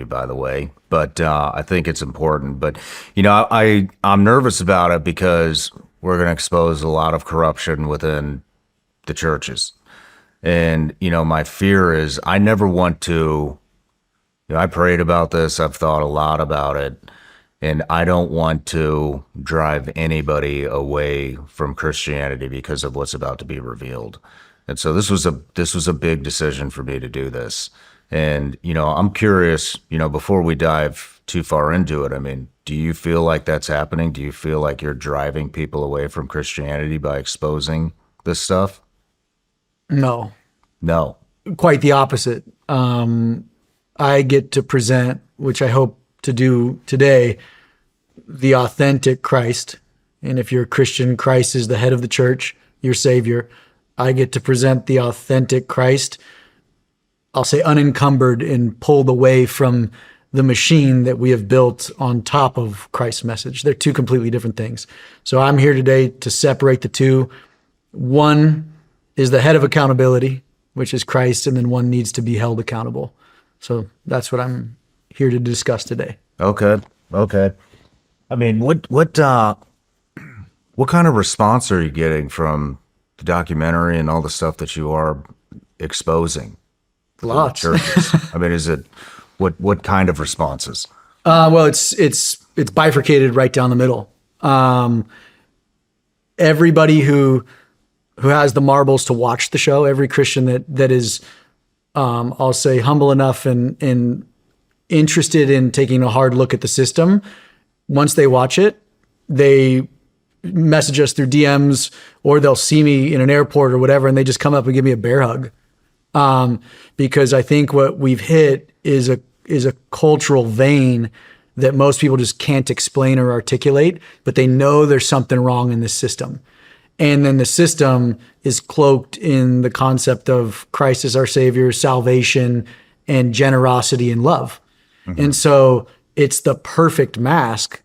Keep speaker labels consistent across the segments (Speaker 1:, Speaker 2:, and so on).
Speaker 1: by the way, but I think it's important. But I'm nervous about it because we're going to expose a lot of corruption within the churches, and my fear is I never want to. I prayed about this. I've thought a lot about it, and I don't want to drive anybody away from Christianity because of what's about to be revealed. And so this was a big decision for me to do this. And, I'm curious, before we dive too far into it, I mean, do you feel like that's happening? Do you feel like you're driving people away from Christianity by exposing this stuff?
Speaker 2: No.
Speaker 1: No.
Speaker 2: Quite the opposite. I get to present, which I hope to do today, the authentic Christ. And if you're a Christian, Christ is the head of the church, your Savior. I get to present the authentic Christ, I'll say unencumbered and pulled away from the machine that we have built on top of Christ's message. They're two completely different things. So I'm here today to separate the two. One is the head of accountability, which is Christ, and then one needs to be held accountable. So that's what I'm here to discuss today.
Speaker 1: Okay. I mean, what kind of response are you getting from the documentary and all the stuff that you are exposing?
Speaker 2: Lots.
Speaker 1: Churches. I mean, is it what kind of responses?
Speaker 2: Well, it's bifurcated right down the middle. Everybody who has the marbles to watch the show, every Christian that is, I'll say, humble enough and interested in taking a hard look at the system, once they watch it, they message us through DMs or they'll see me in an airport or whatever, and they just come up and give me a bear hug. Because I think what we've hit is a cultural vein that most people just can't explain or articulate, but they know there's something wrong in this system. And then the system is cloaked in the concept of Christ as our Savior, salvation, and generosity and love. Mm-hmm. And so it's the perfect mask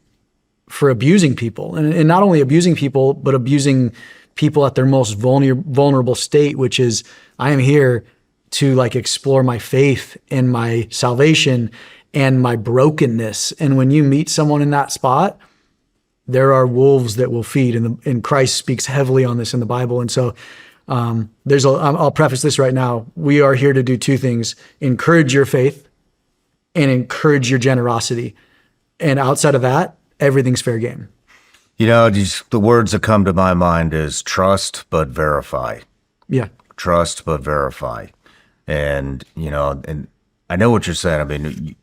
Speaker 2: for abusing people. And not only abusing people, but abusing people at their most vulnerable state, which is, I am here to explore my faith and my salvation and my brokenness. And when you meet someone in that spot, there are wolves that will feed, and Christ speaks heavily on this in the Bible. And so I'll preface this right now. We are here to do two things: encourage your faith and encourage your generosity. And outside of that, everything's fair game.
Speaker 1: The words that come to my mind is trust but verify.
Speaker 2: Yeah.
Speaker 1: Trust but verify. And, and I know what you're saying. I mean,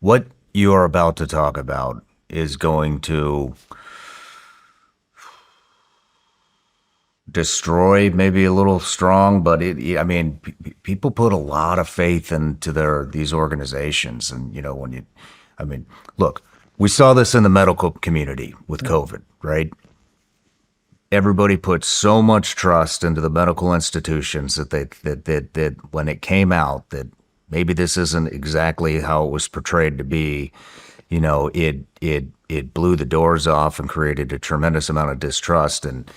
Speaker 1: what you are about to talk about is going to destroy, maybe a little strong, but people put a lot of faith into these organizations. And, look, we saw this in the medical community with COVID, right? Everybody put so much trust into the medical institutions that when it came out that maybe this isn't exactly how it was portrayed to be, it blew the doors off and created a tremendous amount of distrust. And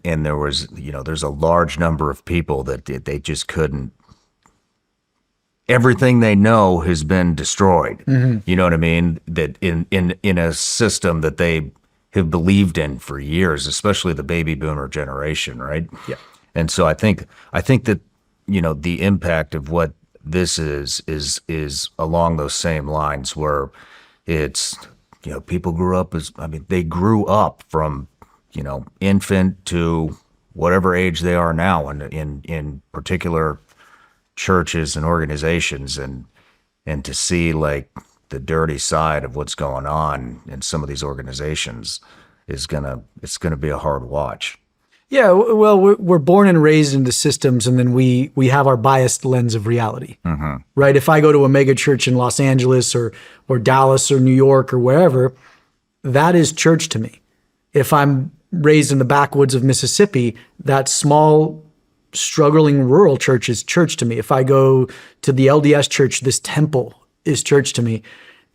Speaker 1: there was, there's a large number of people that they just couldn't. Everything they know has been destroyed. Mm-hmm. You know what I mean? That in a system that they have believed in for years, especially the baby boomer generation, right?
Speaker 2: Yeah.
Speaker 1: And so I think that the impact of what this is along those same lines, where it's people grew up from infant to whatever age they are now, in particular churches and organizations, and to see the dirty side of what's going on in some of these organizations it's gonna be a hard watch.
Speaker 2: Yeah, well, we're born and raised into systems, and then we have our biased lens of reality, mm-hmm. right? If I go to a mega church in Los Angeles or Dallas or New York or wherever, that is church to me. If I'm raised in the backwoods of Mississippi, that small, struggling rural church is church to me. If I go to the LDS church, this temple is church to me.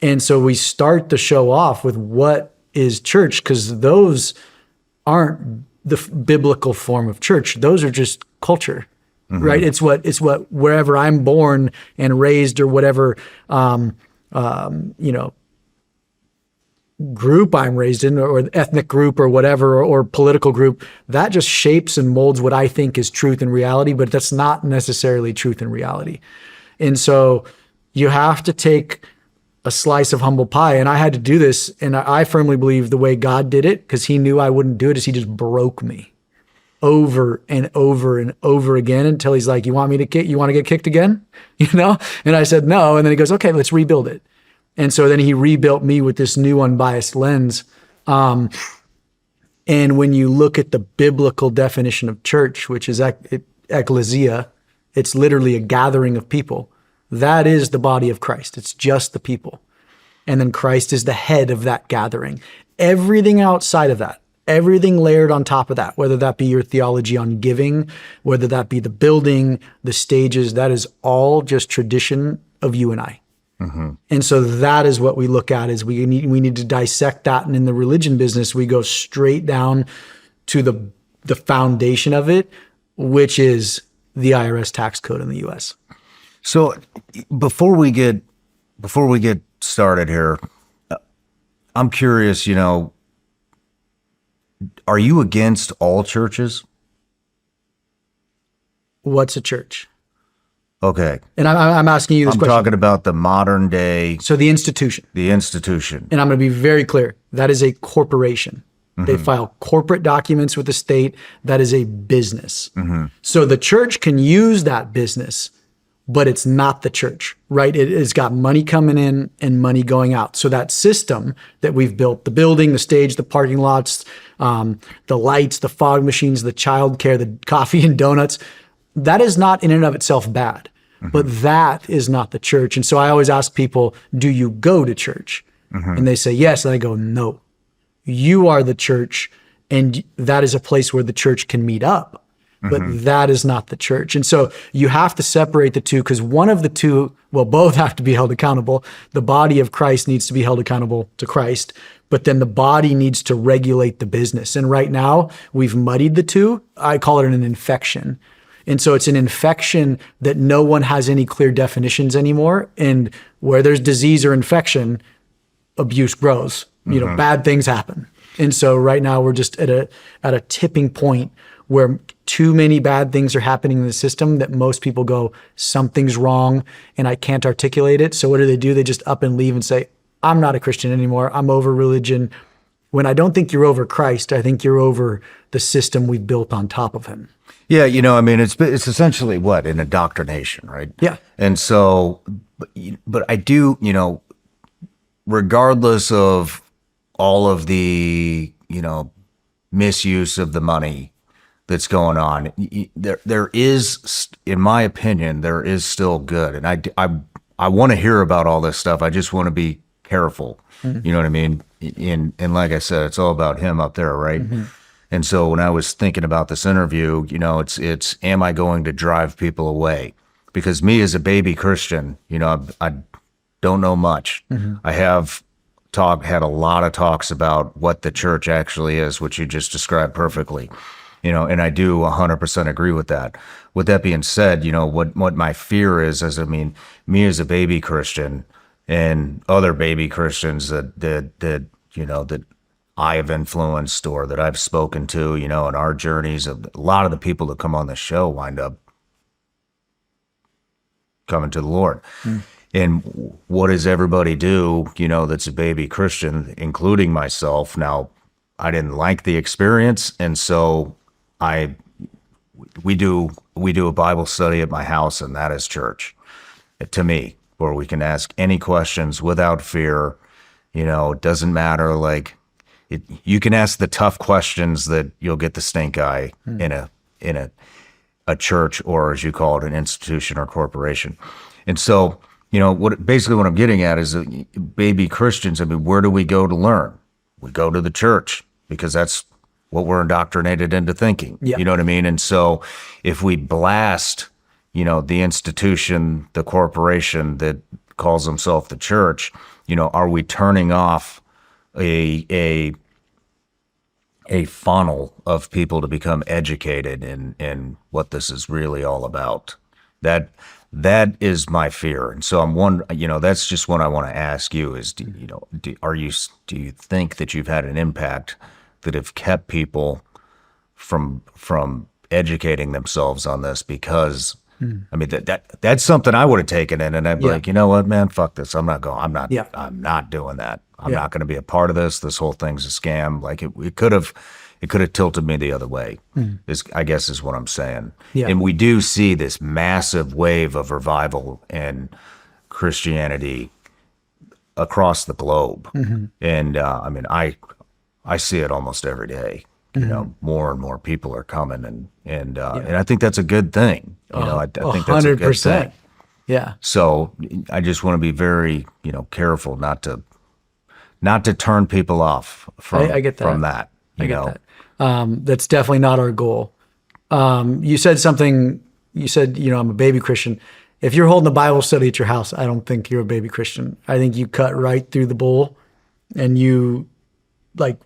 Speaker 2: And so we start the show off with what is church, because those aren't the biblical form of church. Those are just culture. right? It's what wherever I'm born and raised, or whatever group I'm raised in, or ethnic group, or whatever, or political group, that just shapes and molds what I think is truth and reality, but that's not necessarily truth and reality. And so you have to take a slice of humble pie. And I had to do this. And I firmly believe the way God did it, because he knew I wouldn't do it, is he just broke me over and over and over again until he's like, you want to get kicked again? And I said, no. And then he goes, okay, let's rebuild it. And so then he rebuilt me with this new unbiased lens. And when you look at the biblical definition of church, which is ecclesia, it's literally a gathering of people. That is the body of Christ. It's just the people. And then Christ is the head of that gathering. Everything outside of that, everything layered on top of that, whether that be your theology on giving, whether that be the building, the stages, that is all just tradition of you and I. And so that is what we look at, is we need to dissect that. And in the religion business, we go straight down to the foundation of it, which is the IRS tax code in the US.
Speaker 1: So before we get started here, I'm curious, are you against all churches?
Speaker 2: What's a church?
Speaker 1: Okay.
Speaker 2: And I'm asking you this question.
Speaker 1: I'm talking about the modern day.
Speaker 2: So the institution.
Speaker 1: The institution.
Speaker 2: And I'm going to be very clear. That is a corporation. They file corporate documents with the state. That is a business. So the church can use that business, but it's not the church, right? It's got money coming in and money going out. So that system that we've built, the building, the stage, the parking lots, the lights, the fog machines, the childcare, the coffee and donuts, that is not in and of itself bad, but that is not the church. And so I always ask people, do you go to church? And they say, yes. And I go, no, you are the church. And that is a place where the church can meet up, but that is not the church. And so you have to separate the two, because one of the two, well, both have to be held accountable. The body of Christ needs to be held accountable to Christ, but then the body needs to regulate the business. And right now we've muddied the two. I call it an infection. And so it's an infection that no one has any clear definitions anymore. And where there's disease or infection, abuse grows. Bad things happen. And so right now we're just at a tipping point where too many bad things are happening in the system that most people go, something's wrong and I can't articulate it. So what do? They just up and leave and say, I'm not a Christian anymore. I'm over religion. When I don't think you're over Christ, I think you're over the system we've built on top of him.
Speaker 1: Yeah, it's essentially what? An indoctrination, right?
Speaker 2: Yeah.
Speaker 1: And so, but I do, regardless of all of the, misuse of the money that's going on, there is, in my opinion, there is still good. And I want to hear about all this stuff. I just want to be careful. You know what I mean? And like I said, it's all about him up there, right? And so when I was thinking about this interview, it's am I going to drive people away? Because me as a baby Christian, I don't know much. I have had a lot of talks about what the church actually is, which you just described perfectly. And I do 100% agree with that. With that being said, what my fear is me as a baby Christian and other baby Christians that I have influenced or that I've spoken to, in our journeys, a lot of the people that come on the show wind up coming to the Lord. And what does everybody do, that's a baby Christian, including myself? Now, I didn't like the experience. And so we do a Bible study at my house, and that is church to me, where we can ask any questions without fear. It doesn't matter. You can ask the tough questions that you'll get the stink eye in a church, or as you call it, an institution or corporation. And so, what I'm getting at is baby Christians. Where do we go to learn? We go to the church, because that's what we're indoctrinated into thinking.
Speaker 2: Yeah.
Speaker 1: You know what I mean? And so if we blast, the institution, the corporation that calls himself the church, are we turning off a a funnel of people to become educated in what this is really all about. That is my fear. And so I'm one, that's just what I want to ask you is, do you think that you've had an impact that have kept people from educating themselves on this? Because I mean, that's something I would have taken in, and I'd be like, you know what, man, fuck this. I'm not doing that. I'm not going to be a part of this. This whole thing's a scam. Like it could have tilted me the other way. I guess is what I'm saying.
Speaker 2: Yeah.
Speaker 1: And we do see this massive wave of revival in Christianity across the globe. And I mean, I see it almost every day. More and more people are coming, and I think that's a good thing. I think that's a good thing.
Speaker 2: Yeah.
Speaker 1: So I just want to be very, careful not to turn people off from
Speaker 2: I get that.
Speaker 1: from that.
Speaker 2: I get that. That's definitely not our goal. You said something. You said, I'm a baby Christian. If you're holding a Bible study at your house, I don't think you're a baby Christian. I think you cut right through the bull, and you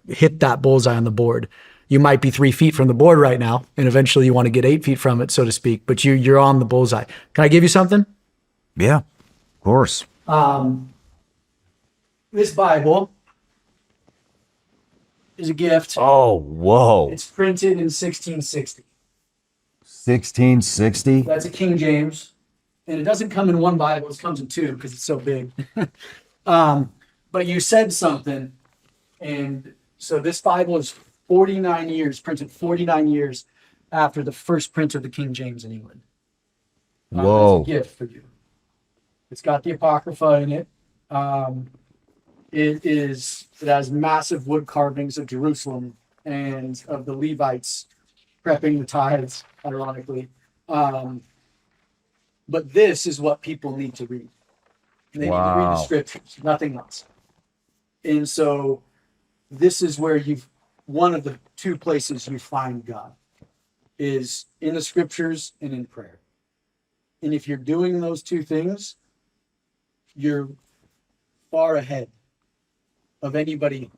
Speaker 2: hit that bullseye on the board. You might be 3 feet from the board right now, and eventually you want to get 8 feet from it, so to speak, but you're on the bullseye. Can I give you something?
Speaker 1: Yeah, of course.
Speaker 2: This Bible is a gift.
Speaker 1: Oh, whoa.
Speaker 2: It's printed in 1660.
Speaker 1: 1660?
Speaker 2: That's a King James. And it doesn't come in one Bible, it comes in two because it's so big. But you said something, and so this Bible is 49 years, printed 49 years after the first print of the King James in England.
Speaker 1: Whoa.
Speaker 2: It's a gift for you. It's got the Apocrypha in it. It has massive wood carvings of Jerusalem and of the Levites prepping the tithes, ironically. But this is what people need to read. They need to read the scriptures, nothing else. And so this is where one of the two places you find God is in the scriptures and in prayer. And if you're doing those two things, you're far ahead of anybody,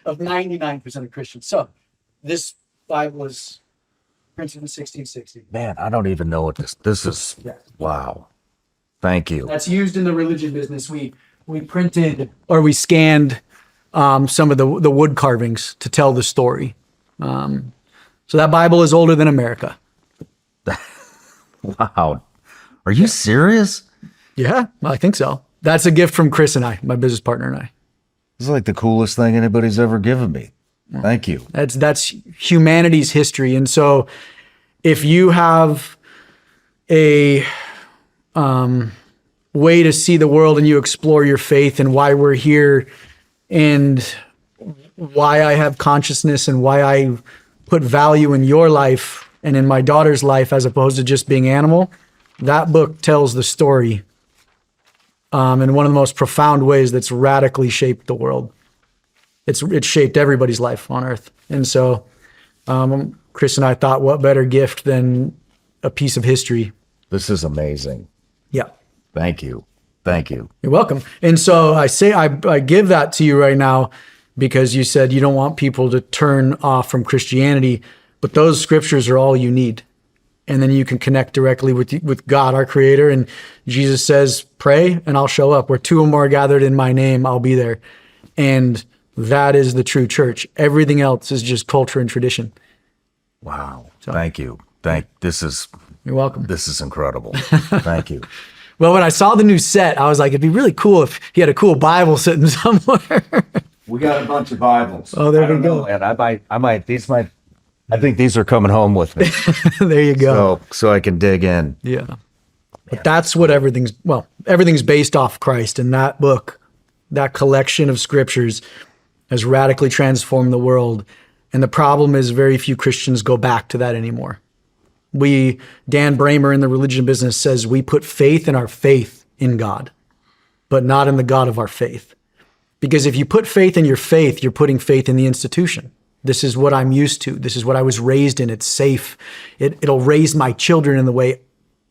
Speaker 2: of 99% of Christians. So this Bible was printed in 1660.
Speaker 1: Man, I don't even know what this is.
Speaker 2: Yeah.
Speaker 1: Wow. Thank you.
Speaker 2: That's used in the religion business. We printed or we scanned some of the wood carvings to tell the story. So that Bible is older than America.
Speaker 1: Wow. Are you serious?
Speaker 2: Yeah, I think so. That's a gift from Chris and I, my business partner and I.
Speaker 1: This is like the coolest thing anybody's ever given me. Thank you.
Speaker 2: That's humanity's history. And so if you have a way to see the world and you explore your faith and why we're here and why I have consciousness and why I put value in your life and in my daughter's life as opposed to just being animal, that book tells the story in one of the most profound ways that's radically shaped the world. It's shaped everybody's life on earth. And so Chris and I thought, what better gift than a piece of history?
Speaker 1: This is amazing.
Speaker 2: Yeah.
Speaker 1: Thank you. Thank you.
Speaker 2: You're welcome. And so I give that to you right now because you said you don't want people to turn off from Christianity, but those scriptures are all you need. And then you can connect directly with God, our creator. And Jesus says, pray and I'll show up. Where two or more are gathered in my name, I'll be there. And that is the true church. Everything else is just culture and tradition.
Speaker 1: Wow.
Speaker 2: So,
Speaker 1: thank you.
Speaker 2: You're welcome.
Speaker 1: This is incredible. Thank you.
Speaker 2: Well, when I saw the new set, I was like, it'd be really cool if he had a cool Bible sitting somewhere.
Speaker 1: We got a bunch of Bibles.
Speaker 2: Oh, there we go.
Speaker 1: And I think these are coming home with me.
Speaker 2: There you go.
Speaker 1: So I can dig in.
Speaker 2: Yeah. But that's what everything's based off Christ. And that book, that collection of scriptures has radically transformed the world. And the problem is very few Christians go back to that anymore. Dan Bramer in the religion business says we put faith in our faith in God, but not in the God of our faith. Because if you put faith in your faith, you're putting faith in the institution. This is what I'm used to. This is what I was raised in. It's safe. It'll raise my children in the way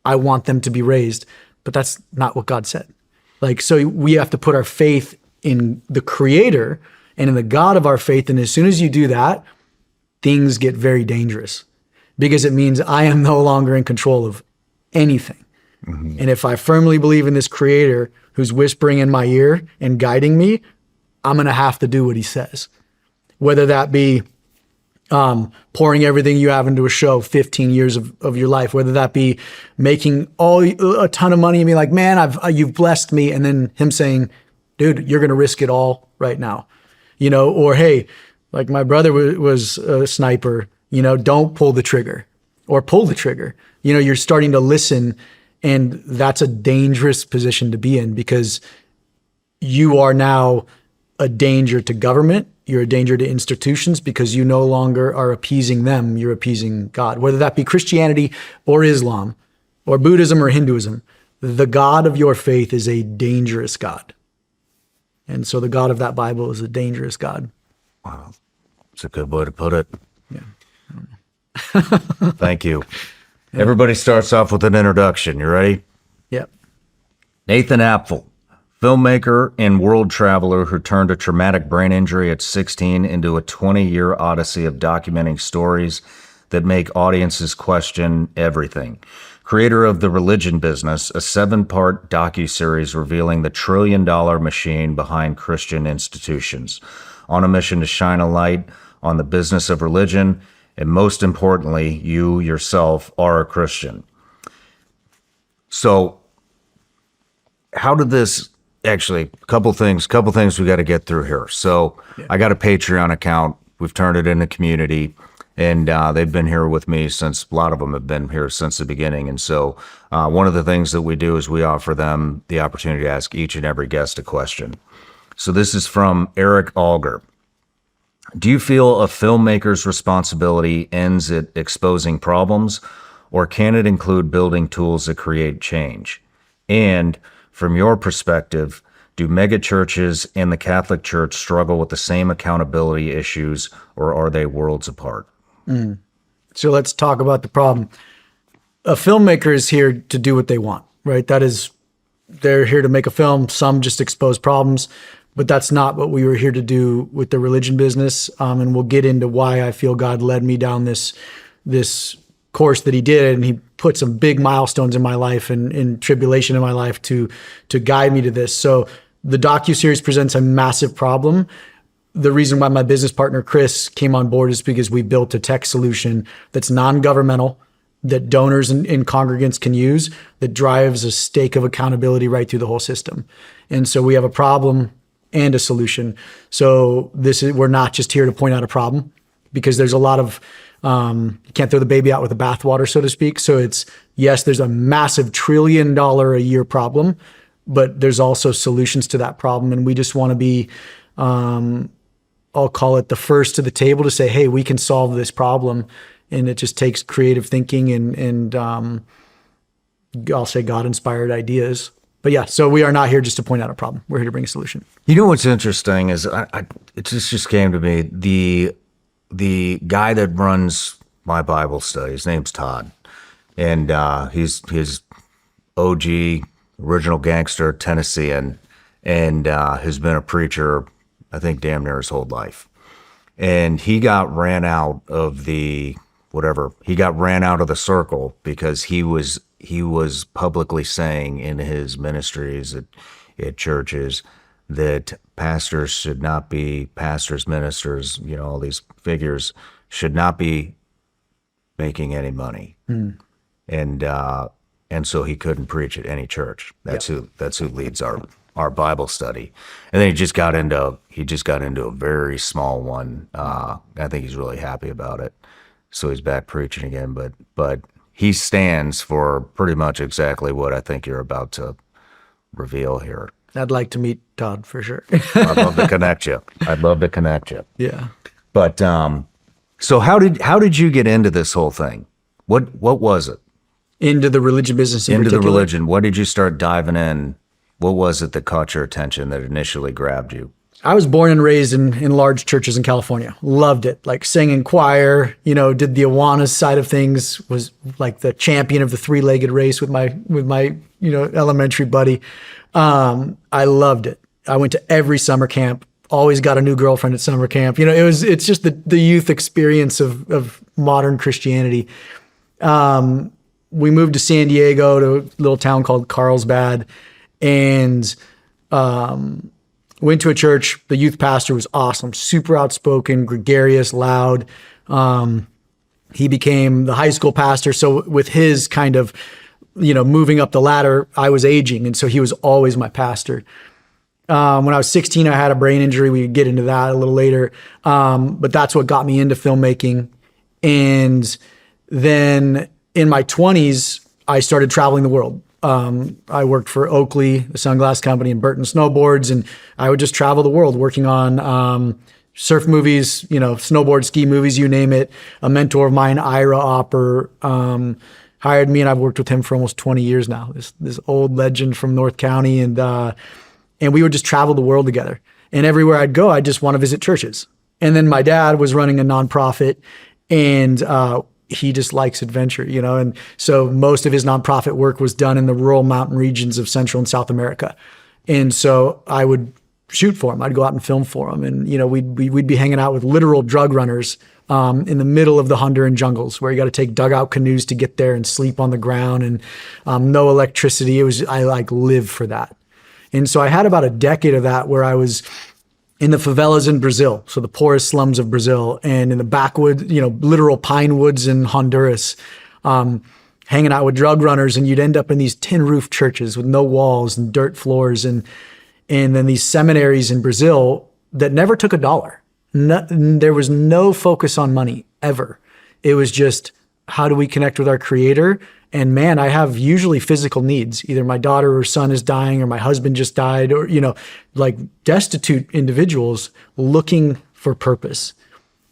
Speaker 2: I want them to be raised. But that's not what God said. So we have to put our faith in the Creator and in the God of our faith. And as soon as you do that, things get very dangerous because it means I am no longer in control of anything. And if I firmly believe in this creator who's whispering in my ear and guiding me, I'm going to have to do what he says. Whether that be pouring everything you have into a show, 15 years of your life, whether that be making a ton of money and be like, man, you've blessed me. And then him saying, dude, you're going to risk it all right now. Or, hey, like my brother was a sniper, don't pull the trigger or pull the trigger. You're starting to listen, and that's a dangerous position to be in because you are now a danger to government. You're a danger to institutions because you no longer are appeasing them. You're appeasing God, whether that be Christianity or Islam or Buddhism or Hinduism. The God of your faith is a dangerous God. And so the God of that Bible is a dangerous God.
Speaker 1: Wow. That's a good way to put it.
Speaker 2: Yeah.
Speaker 1: Thank you. Yeah. Everybody starts off with an introduction. You ready?
Speaker 2: Yep.
Speaker 1: Nathan Apffel, filmmaker and world traveler who turned a traumatic brain injury at 16 into a 20-year odyssey of documenting stories that make audiences question everything. Creator of The Religion Business, a 7-part docuseries revealing the trillion-dollar machine behind Christian institutions, on a mission to shine a light on the business of religion, and most importantly, you yourself are a Christian. So, how did this actually? A couple things we got to get through here. So, yeah. I got a Patreon account. We've turned it into community. And they've been here with me since, a lot of them have been here since the beginning. And so one of the things that we do is we offer them the opportunity to ask each and every guest a question. So this is from Eric Alger. Do you feel a filmmaker's responsibility ends at exposing problems, or can it include building tools that create change? And from your perspective, do megachurches and the Catholic Church struggle with the same accountability issues, or are they worlds apart?
Speaker 2: So let's talk about the problem. A filmmaker is here to do what they want, right? That is, they're here to make a film. Some just expose problems, but that's not what we were here to do with the religion business. And we'll get into why I feel God led me down this course that he did. And he put some big milestones in my life and in tribulation in my life to guide me to this. So the docuseries presents a massive problem. The reason why my business partner, Chris, came on board is because we built a tech solution that's non-governmental, that donors and congregants can use, that drives a stake of accountability right through the whole system. And so we have a problem and a solution. So we're not just here to point out a problem, because there's a lot of, you can't throw the baby out with the bathwater, so to speak. So yes, there's a massive $1 trillion a year problem, but there's also solutions to that problem. And we just want to be, I'll call it the first to the table to say, hey, we can solve this problem. And it just takes creative thinking and I'll say God-inspired ideas. But yeah, so we are not here just to point out a problem. We're here to bring a solution.
Speaker 1: You know what's interesting is it just came to me, the guy that runs my Bible study, his name's Todd. And he's OG, original gangster, Tennessean, and has been a preacher, I think, damn near his whole life. And he got ran out of the circle because he was publicly saying in his ministries at churches that pastors should not be pastors, ministers, all these figures should not be making any money. And so he couldn't preach at any church. That's who leads our Bible study. And then he just got into a very small one. I think he's really happy about it. So he's back preaching again, but he stands for pretty much exactly what I think you're about to reveal here.
Speaker 2: I'd like to meet Todd for sure.
Speaker 1: I'd love to connect you.
Speaker 2: Yeah.
Speaker 1: But so how did you get into this whole thing? What was it?
Speaker 2: Into the religion business in particular?
Speaker 1: The religion. What did you start diving in? What was it that caught your attention, that initially grabbed you?
Speaker 2: I was born and raised in large churches in California. Loved it. Like sang in choir, did the Awanas side of things, was like the champion of the 3-legged race with my elementary buddy. I loved it. I went to every summer camp. always got a new girlfriend at summer camp. It's just the youth experience of modern Christianity. We moved to San Diego to a little town called Carlsbad, and went to a church. The youth pastor was awesome, super outspoken, gregarious, loud. He became the high school pastor. So with his kind of, moving up the ladder, I was aging. And so he was always my pastor. When I was 16, I had a brain injury. We could get into that a little later. But that's what got me into filmmaking. And then in my 20s, I started traveling the world. I worked for Oakley, the sunglass company, and Burton Snowboards. And I would just travel the world working on surf movies, snowboard, ski movies, you name it. A mentor of mine, Ira Opper, hired me, and I've worked with him for almost 20 years now. This old legend from North County, and we would just travel the world together. And everywhere I'd go, I'd just want to visit churches. And then my dad was running a nonprofit, and he just likes adventure, and so most of his nonprofit work was done in the rural mountain regions of Central and South America. And so I would shoot for him. I'd go out and film for him. And, we'd be hanging out with literal drug runners in the middle of the Honduran jungles, where you got to take dugout canoes to get there and sleep on the ground, and no electricity. I lived for that. And so I had about a decade of that where I was in the favelas in Brazil, so the poorest slums of Brazil, and in the backwoods, literal pine woods in Honduras, hanging out with drug runners. And you'd end up in these tin roof churches with no walls and dirt floors, and then these seminaries in Brazil that never took a dollar. There was no focus on money ever. It was just, how do we connect with our Creator? And man, I have usually physical needs. Either my daughter or son is dying, or my husband just died, or, destitute individuals looking for purpose.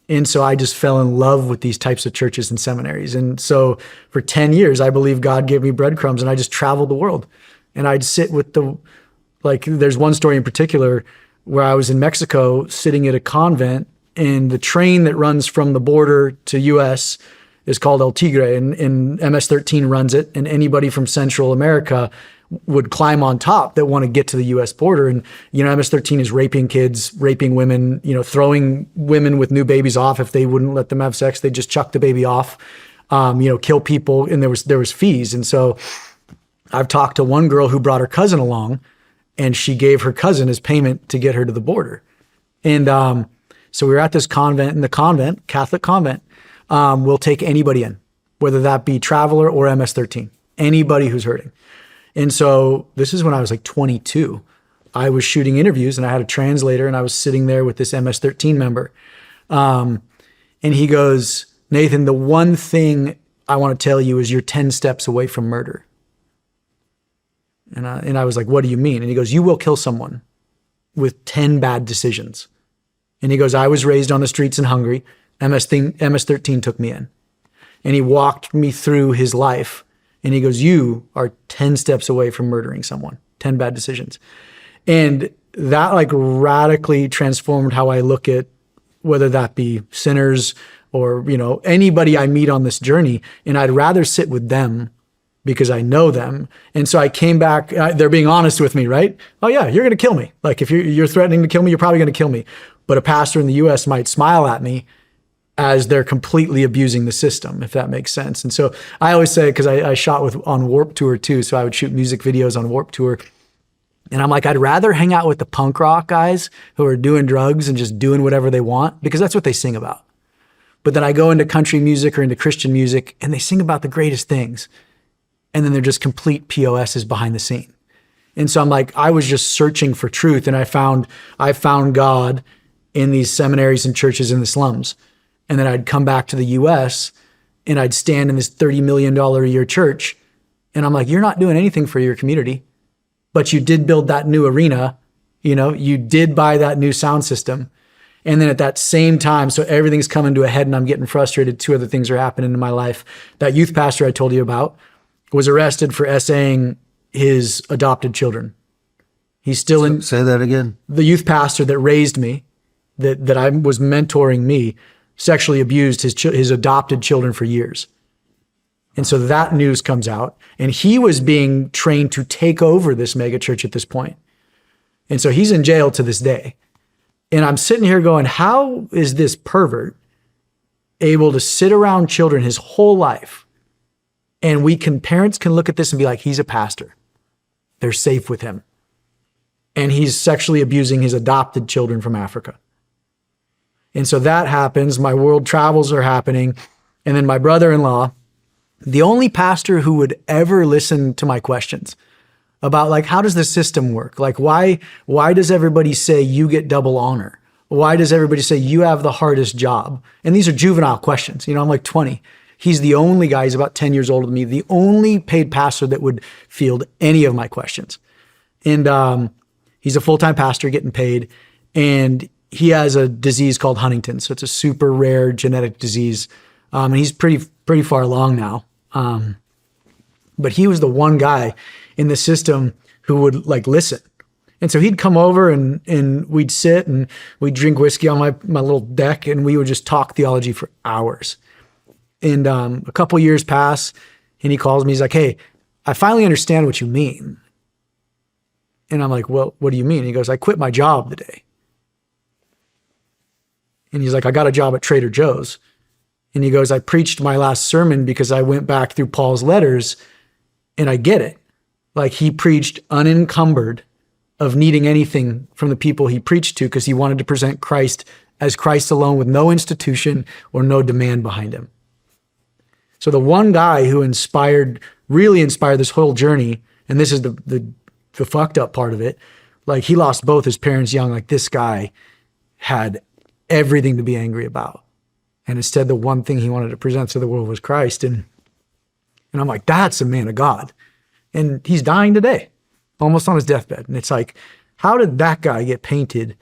Speaker 2: And so I just fell in love with these types of churches and seminaries. And so for 10 years, I believe God gave me breadcrumbs, and I just traveled the world. And I'd sit with there's one story in particular where I was in Mexico sitting at a convent, and the train that runs from the border to US is called El Tigre, and MS-13 runs it, and anybody from Central America would climb on top that want to get to the US border. And, MS-13 is raping kids, raping women, throwing women with new babies off. If they wouldn't let them have sex, they just chuck the baby off, kill people. And there was fees. And so I've talked to one girl who brought her cousin along, and she gave her cousin as payment to get her to the border. And so we were at this convent, and the convent, Catholic convent, will take anybody in, whether that be traveler or MS-13, anybody who's hurting. And so this is when I was 22. I was shooting interviews, and I had a translator, and I was sitting there with this MS-13 member. And he goes, "Nathan, the one thing I want to tell you is you're 10 steps away from murder." And I was like, "What do you mean?" And he goes, "You will kill someone with 10 bad decisions." And he goes, "I was raised on the streets in Hungary. MS-13 took me in." And he walked me through his life. And he goes, "You are 10 steps away from murdering someone, 10 bad decisions." And that radically transformed how I look at whether that be sinners or, anybody I meet on this journey. And I'd rather sit with them because I know them. And so I came back, they're being honest with me, right? "Oh yeah, you're going to kill me. If you're threatening to kill me, you're probably going to kill me." But a pastor in the US might smile at me as they're completely abusing the system, if that makes sense. And so I always say, because I shot on Warped Tour too, so I would shoot music videos on Warped Tour. And I'm like, I'd rather hang out with the punk rock guys who are doing drugs and just doing whatever they want, because that's what they sing about. But then I go into country music or into Christian music, and they sing about the greatest things. And then they're just complete POSs behind the scene. And so I'm like, I was just searching for truth, and I found God in these seminaries and churches in the slums. And then I'd come back to the US, and I'd stand in this $30 million a year church. And I'm like, you're not doing anything for your community, but you did build that new arena. You did buy that new sound system. And then at that same time, so everything's coming to a head and I'm getting frustrated. Two other things are happening in my life. That youth pastor I told you about was arrested for essaying his adopted children. He's still in.
Speaker 1: Say that again.
Speaker 2: The youth pastor that raised me, that I was mentoring me, sexually abused his adopted children for years. And so that news comes out, and he was being trained to take over this megachurch at this point. And so he's in jail to this day. And I'm sitting here going, how is this pervert able to sit around children his whole life? And parents can look at this and be like, he's a pastor. They're safe with him. And he's sexually abusing his adopted children from Africa. And so that happens. My world travels are happening. And then my brother-in-law, the only pastor who would ever listen to my questions about like, how does the system work? Like, why does everybody say you get double honor? Why does everybody say you have the hardest job? And these are juvenile questions. I'm like 20. He's the only guy, he's about 10 years older than me, the only paid pastor that would field any of my questions. And he's a full-time pastor getting paid. And he has a disease called Huntington's. So it's a super rare genetic disease. And he's pretty far along now. But he was the one guy in the system who would like listen. And so he'd come over and we'd sit and we'd drink whiskey on my little deck and we would just talk theology for hours. And a couple years pass and he calls me. He's like, hey, I finally understand what you mean. And I'm like, well, what do you mean? He goes, I quit my job today. And he's like, I got a job at Trader Joe's. And he goes, I preached my last sermon because I went back through Paul's letters and I get it. Like he preached unencumbered of needing anything from the people he preached to because he wanted to present Christ as Christ alone with no institution or no demand behind him. So the one guy who really inspired this whole journey, and this is the fucked up part of it, like he lost both his parents young. Like this guy had everything to be angry about. And instead, the one thing he wanted to present to the world was Christ. And I'm like, that's a man of God. And he's dying today, almost on his deathbed. And it's like, how did that guy get painted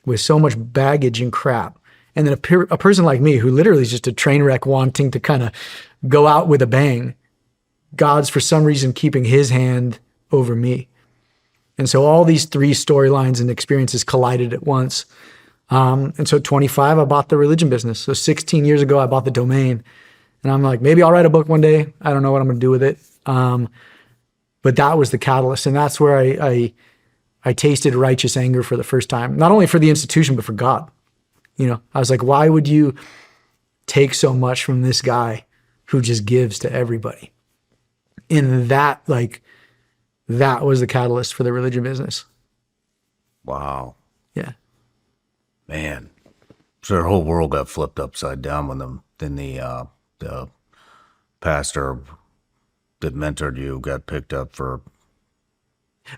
Speaker 2: with so much baggage and crap? And then a person like me, who literally is just a train wreck wanting to kind of go out with a bang, God's for some reason keeping his hand over me. And so all these three storylines and experiences collided at once. And so at 25, I bought the religion business. So 16 years ago, I bought the domain. And I'm like, maybe I'll write a book one day. I don't know what I'm going to do with it. But that was the catalyst. And that's where I tasted righteous anger for the first time, not only for the institution, but for God. I was like, why would you take so much from this guy who just gives to everybody? And that was the catalyst for the religion business.
Speaker 1: Wow.
Speaker 2: Yeah.
Speaker 1: Man, so their whole world got flipped upside down when the pastor that mentored you got picked up for.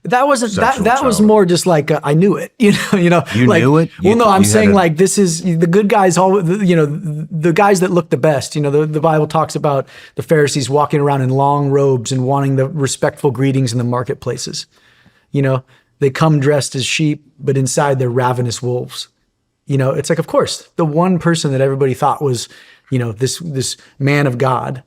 Speaker 2: That wasn't that.
Speaker 1: Sexual
Speaker 2: Was
Speaker 1: child.
Speaker 2: more just like I knew it. You
Speaker 1: You knew it?
Speaker 2: Well, no, I'm
Speaker 1: You
Speaker 2: saying
Speaker 1: had
Speaker 2: like this is the good guys. All the guys that look the best. The Bible talks about the Pharisees walking around in long robes and wanting the respectful greetings in the marketplaces. They come dressed as sheep, but inside they're ravenous wolves. It's like, of course, the one person that everybody thought was, this man of God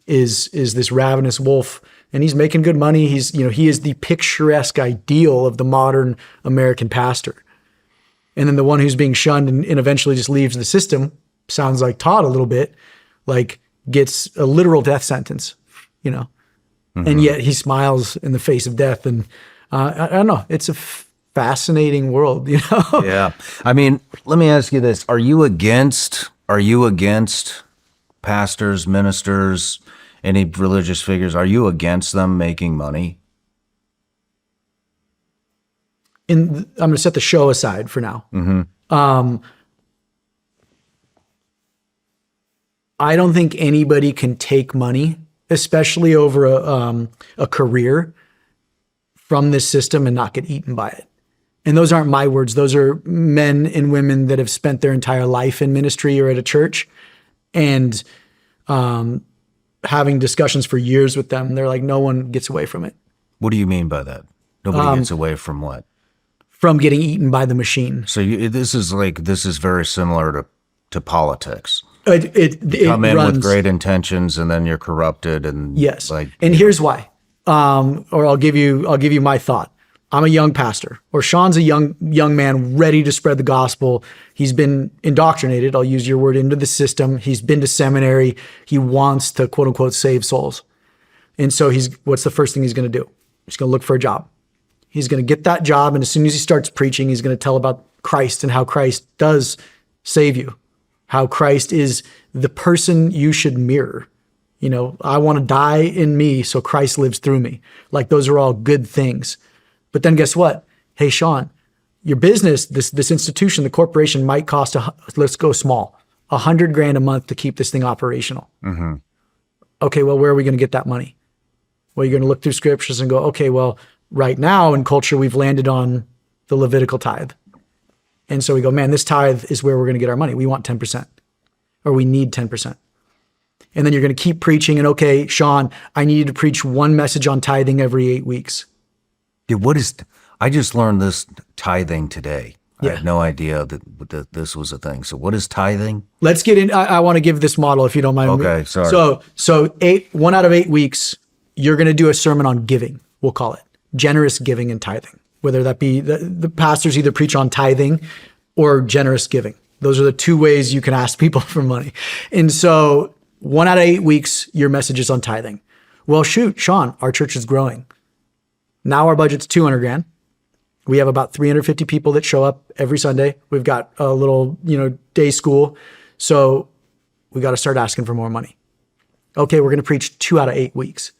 Speaker 2: is this ravenous wolf, and he's making good money. He is the picturesque ideal of the modern American pastor. And then the one who's being shunned and eventually just leaves the system, sounds like Todd a little bit, like gets a literal death sentence,
Speaker 1: Mm-hmm.
Speaker 2: And yet he smiles in the face of death. And I don't know, it's a fascinating world,
Speaker 1: Yeah. I mean, let me ask you this. Are you against pastors, ministers, any religious figures? Are you against them making money?
Speaker 2: I'm going to set the show aside for now.
Speaker 1: Mm-hmm.
Speaker 2: I don't think anybody can take money, especially over a career, from this system and not get eaten by it. And those aren't my words. Those are men and women that have spent their entire life in ministry or at a church, and having discussions for years with them. They're like, no one gets away from it.
Speaker 1: What do you mean by that? Nobody gets away from what?
Speaker 2: From getting eaten by the machine.
Speaker 1: So this is very similar to politics.
Speaker 2: It
Speaker 1: Come in
Speaker 2: runs,
Speaker 1: with great intentions and then you're corrupted and
Speaker 2: yes. And here's why. Or I'll give you my thought. I'm a young pastor, or Sean's a young man ready to spread the gospel. He's been indoctrinated, I'll use your word, into the system. He's been to seminary. He wants to, quote unquote, save souls. And so what's the first thing he's going to do? He's going to look for a job. He's going to get that job. And as soon as he starts preaching, he's going to tell about Christ and how Christ does save you, how Christ is the person you should mirror. You know, I want to die in me so Christ lives through me. Like, those are all good things. But then guess what? Hey, Sean, your business, this institution, the corporation might cost, let's go small, $100,000 a month to keep this thing operational.
Speaker 1: Mm-hmm.
Speaker 2: Okay, well, where are we going to get that money? Well, you're going to look through scriptures and go, okay, well, right now in culture, we've landed on the Levitical tithe. And so we go, man, this tithe is where we're going to get our money. We want 10%, or we need 10%. And then you're going to keep preaching. And okay, Sean, I need you to preach one message on tithing every 8 weeks.
Speaker 1: Dude, I just learned this tithing today.
Speaker 2: Yeah.
Speaker 1: I had no idea that this was a thing. So what is tithing?
Speaker 2: Let's get in. I want to give this model, if you don't mind.
Speaker 1: Okay, sorry.
Speaker 2: So 1 out of 8 weeks, you're going to do a sermon on giving, we'll call it. Generous giving and tithing. Whether that be the pastors either preach on tithing or generous giving. Those are the two ways you can ask people for money. And so 1 out of 8 weeks, your message is on tithing. Well, shoot, Sean, our church is growing. Now our budget's $200,000. We have about 350 people that show up every Sunday. We've got a little, day school. So we got to start asking for more money. Okay, we're going to preach 2 out of 8 weeks.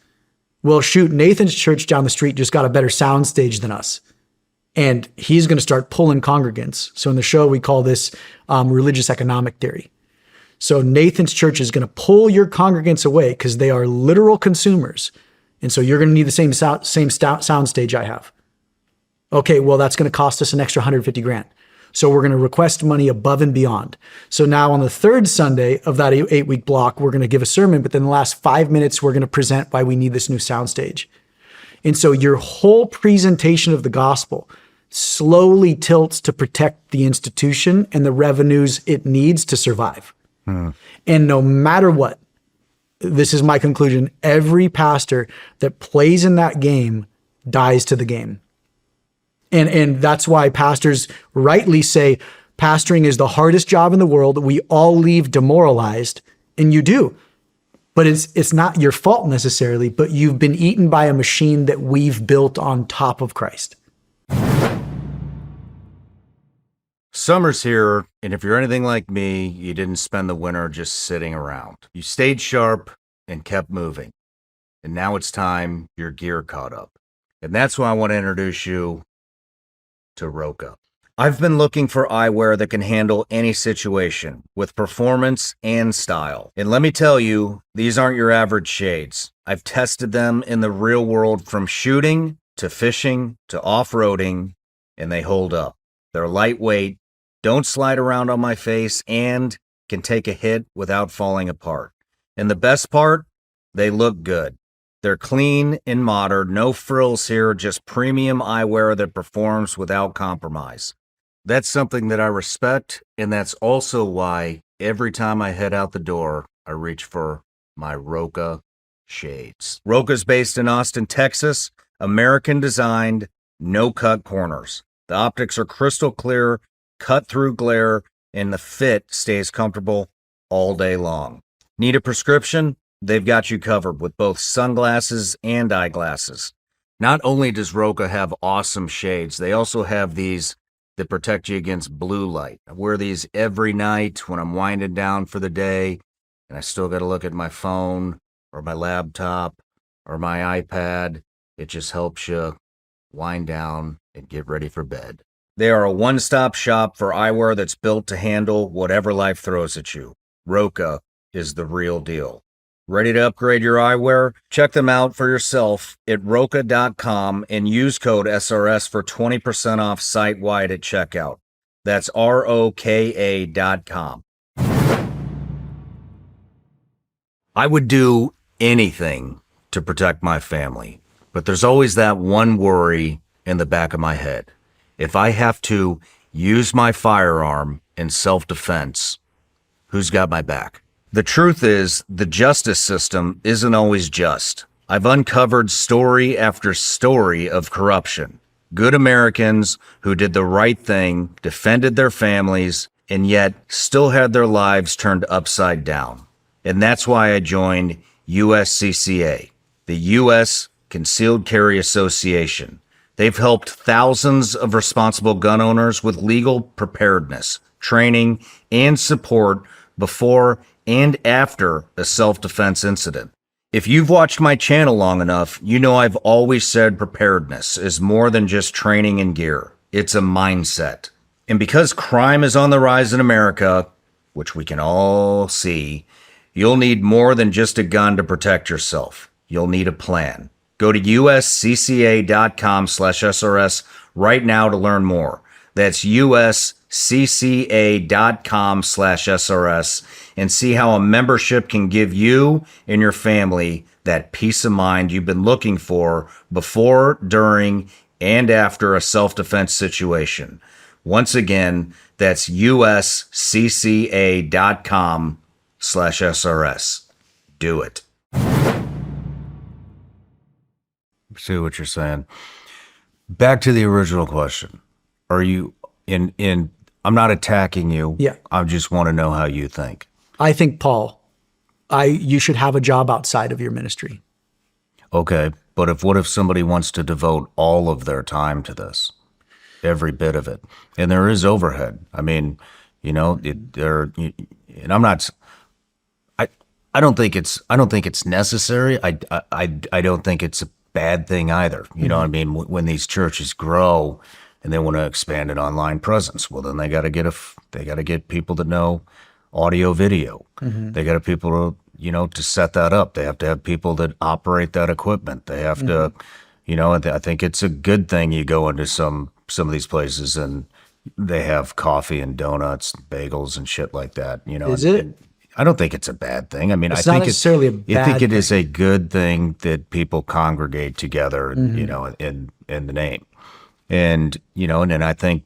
Speaker 2: Well, shoot, Nathan's church down the street just got a better sound stage than us. And he's going to start pulling congregants. So in the show, we call this religious economic theory. So Nathan's church is going to pull your congregants away because they are literal consumers. And so you're going to need the same sound stage I have. Okay, well, that's going to cost us an extra $150,000. So we're going to request money above and beyond. So now on the third Sunday of that 8-week block, we're going to give a sermon, but then the last 5 minutes, we're going to present why we need this new soundstage. And so your whole presentation of the gospel slowly tilts to protect the institution and the revenues it needs to survive. And no matter what, this is my conclusion, every pastor that plays in that game dies to the game. And that's why pastors rightly say pastoring is the hardest job in the world. We all leave demoralized, and you do. But it's not your fault necessarily, but you've been eaten by a machine that we've built on top of Christ.
Speaker 1: Summer's here, and if you're anything like me, you didn't spend the winter just sitting around. You stayed sharp and kept moving. And now it's time your gear caught up. And that's why I want to introduce you to Roka. I've been looking for eyewear that can handle any situation with performance and style. And let me tell you, these aren't your average shades. I've tested them in the real world from shooting to fishing to off-roading, and they hold up. They're lightweight, don't slide around on my face, and can take a hit without falling apart. And the best part, they look good. They're clean and modern, no frills here, just premium eyewear that performs without compromise. That's something that I respect, and that's also why every time I head out the door, I reach for my Roka shades. Roka's based in Austin, Texas, American designed, no cut corners. The optics are crystal clear, cut through glare, and the fit stays comfortable all day long. Need a prescription? They've got you covered with both sunglasses and eyeglasses. Not only does Roka have awesome shades, they also have these that protect you against blue light. I wear these every night when I'm winding down for the day, and I still got to look at my phone or my laptop or my iPad. It just helps you wind down and get ready for bed. They are a one-stop shop for eyewear that's built to handle whatever life throws at you. Roka is the real deal. Ready to upgrade your eyewear? Check them out for yourself at roka.com and use code SRS for 20% off site-wide at checkout. That's ROKA.com. I would do anything to protect my family, but there's always that one worry in the back of my head. If I have to use my firearm in self-defense, who's got my back? The truth is, the justice system isn't always just. I've uncovered story after story of corruption. Good Americans who did the right thing, defended their families, and yet still had their lives turned upside down. And that's why I joined USCCA, the U.S. Concealed Carry Association. They've helped thousands of responsible gun owners with legal preparedness, training, and support before and after a self-defense incident. If you've watched my channel long enough, you know I've always said preparedness is more than just training and gear. It's a mindset. And because crime is on the rise in America, which we can all see, you'll need more than just a gun to protect yourself. You'll need a plan. Go to uscca.com/SRS right now to learn more. That's uscca.com/SRS and see how a membership can give you and your family that peace of mind you've been looking for before, during, and after a self-defense situation. Once again, that's uscca.com/SRS. Do it. See what you're saying. Back to the original question. Are you in I'm not attacking you.
Speaker 2: Yeah.
Speaker 1: I just want to know how you think.
Speaker 2: I think, Paul, you should have a job outside of your ministry.
Speaker 1: Okay, but what if somebody wants to devote all of their time to this? Every bit of it. And there is overhead. I mean, and I'm not I don't think it's necessary. I don't think it's a bad thing either. You know what I mean? When these churches grow and they want to expand an online presence, well, then they got to get people that know audio, video. They got to people to set that up. They have to have people that operate that equipment. They have to, I think it's a good thing you go into some of these places and they have coffee and donuts, bagels and shit like that.
Speaker 2: Is it?
Speaker 1: I don't think it's a bad thing. I mean,
Speaker 2: It's not necessarily a bad
Speaker 1: I think it
Speaker 2: thing.
Speaker 1: is a good thing that people congregate together, in the name. And, and then I think